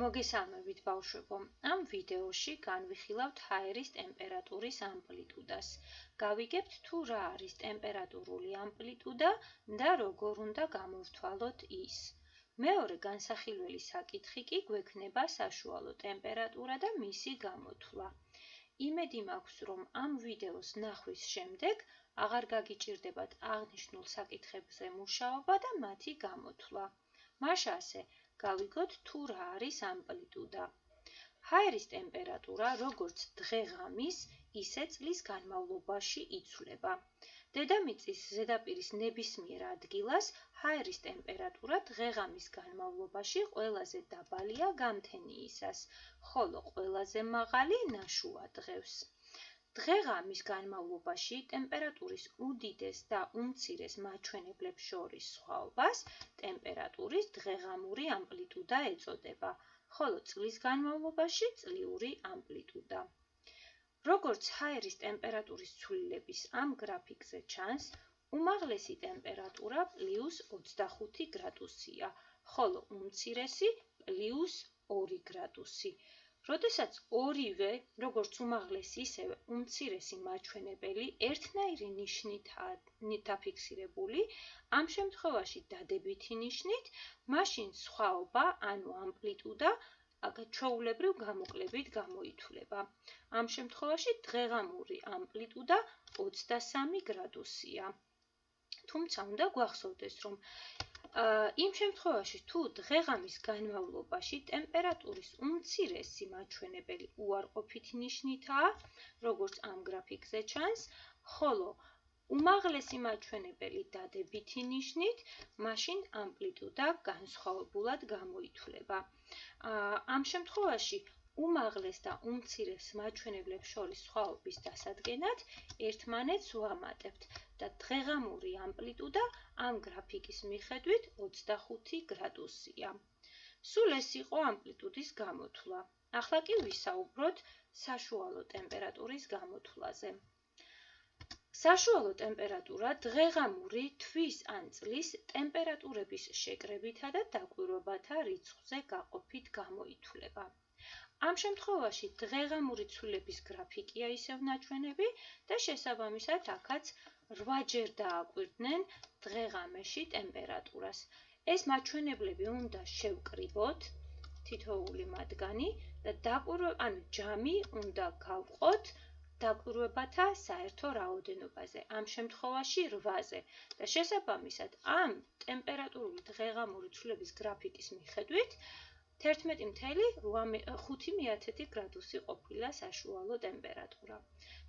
მოგესალმებით ბავშვებო, ამ ვიდეოში განვიხილავთ ჰაერის ტემპერატურის ამპლიტუდას. გავიგებთ თუ რა არის ტემპერატურული ამპლიტუდა და როგორ უნდა გამოვთვალოთ ის. მეორე განსახილველი საკითხი კი გვექნება საშუალო ტემპერატურა და მისი გამოთვლა. იმედი მაქვს, რომ ამ ვიდეოს ნახვის შემდეგ აღარ გაგიჭირდებათ აღნიშნულ საკითხებზე მუშაობა და მათი გამოთვლა. მაშა ასე, გავიგოთ თუ რა არის ამპლიტუდა. ჰაერის ტემპერატურა როგორც დღე-ღამის, ისე წლის განმავლობაში იცვლება. დედამიწის ზედაპირის ნებისმიერ ადგილას ჰაერის ტემპერატურა დღე-ღამის განმავლობაში ყველაზე დაბალია გამთენიისას, ხოლო ყველაზე მაღალი ნაშუა დღევს. დღე-ღამის განმავლობაში ტემპერატურის უდიდეს და უმცირეს მაჩვენებლებს შორის სხვაობას ტემპერატურის დღე-ღამური ამპლიტუდა ეწოდება, ხოლო წლის განმავლობაში წლიური ამპლიტუდა. როგორც ჰაერის ტემპერატურის ცვლილების ამ გრაფიკზე ჩანს, უმაღლესი ტემპერატურა +25 გრადუსია, ხოლო უმცირესი +2 გრადუსი. როდესაც ორივე, როგორც უმაღლესი, ისევე უმცირესი მაჩვენებელი ერთნაირი ნიშნითაა დაფიქსირებული, ამ შემთხვევაში დადებითი ნიშნით, მაშინ სხვაობა, ანუ ამპლიტუდა, ჩვეულებრივ გამოკლებით გამოითვლება. ამ შემთხვევაში დღე-ღამური ამპლიტუდა 23 გრადუსია. თუმცა უნდა გვახსოვდეს, რომ იმ შემთხვევაში, თუ დღე-ღამის განმავლობაში ტემპერატურის უმცირესი მაჩვენებელი უარყოფითი ნიშნითაა, როგორც ამ გრაფიკზე ჩანს, ხოლო უმაღლესი მაჩვენებელი დადებითი ნიშნით, მაშინ ამპლიტუდა განსხვავებულად გამოითვლება. ამ შემთხვევაში უმაღლეს და უმცირეს მაჩვენებლებს შორის სხვაობის დასადგენად ერთმანეთს ვამატებთ და დღე-ღამური ამპლიტუდა ამ გრაფიკის მიხედვით 25 გრადუსია. სულ ეს იყო ამპლიტუდის გამოთვლა. ახლა კი ვისაუბროთ საშუალო ტემპერატურის გამოთვლაზე. საშუალო ტემპერატურა დღე-ღამური თვის ან წლის ტემპერატურების შეკრებითა და დაკვირვებათა რიცხვზე გაყოფით გამოითვლება. ამ შემთხვევაში დღე-ღამური ცვლილების გრაფიკია ისევ ნაჩვენები და შესაბამისად აქაც 8-ჯერ დააკვირდნენ დღე-ღამეში ტემპერატურას. ეს მაჩვენებლები უნდა შევკრიბოთ, თითოეული მათგანი და ჯამი უნდა გავყოთ დაკვირვებათა საერთო რაოდენობაზე, ამ შემთხვევაში 8-ზე და შესაბამისად ამ ტემპერატურული დღე-ღამური ცვლილების გრაფიკის მიხედვით 11,5 გრადუსი ყოფილა საშუალო ტემპერატურა.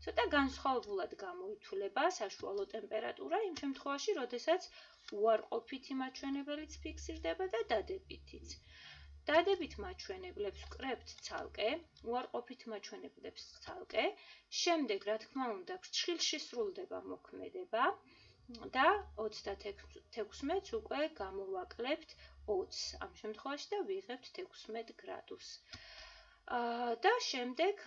ცოტა განსხვავებულად გამოითვლება საშუალო ტემპერატურა იმ შემთხვევაში, როდესაც უარყოფითი მაჩვენებელიც ფიქსირდება და დადებითიც. დადებით მაჩვენებლებს ვკრებთ ცალკე, უარყოფით მაჩვენებლებს ცალკე, შემდეგ, რა თქმა უნდა, ფრჩხილში სრულდება მოქმედება და 36-ს უკვე გამოვაკლებთ 20-ს ამ შემთხვევაში და ვიღებთ 16 გრადუსს. და შემდეგ,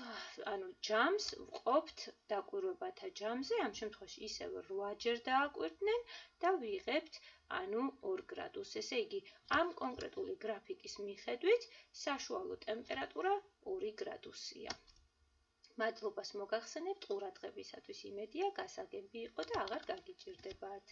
ჯამს ვყოფთ დაკვირვებათა ჯამზე, ამ შემთხვევაში ისევ 8-ჯერ დააკვირდნენ და ვიღებთ 2 გრადუსს. ესე იგი, ამ კონკრეტული გრაფიკის მიხედვით საშუალო ტემპერატურა 2 გრადუსია. მადლობას მოგახსენებთ ყურადღებისათვის, იმედია გასაგები იყო და აღარ გაგიჭირდებათ.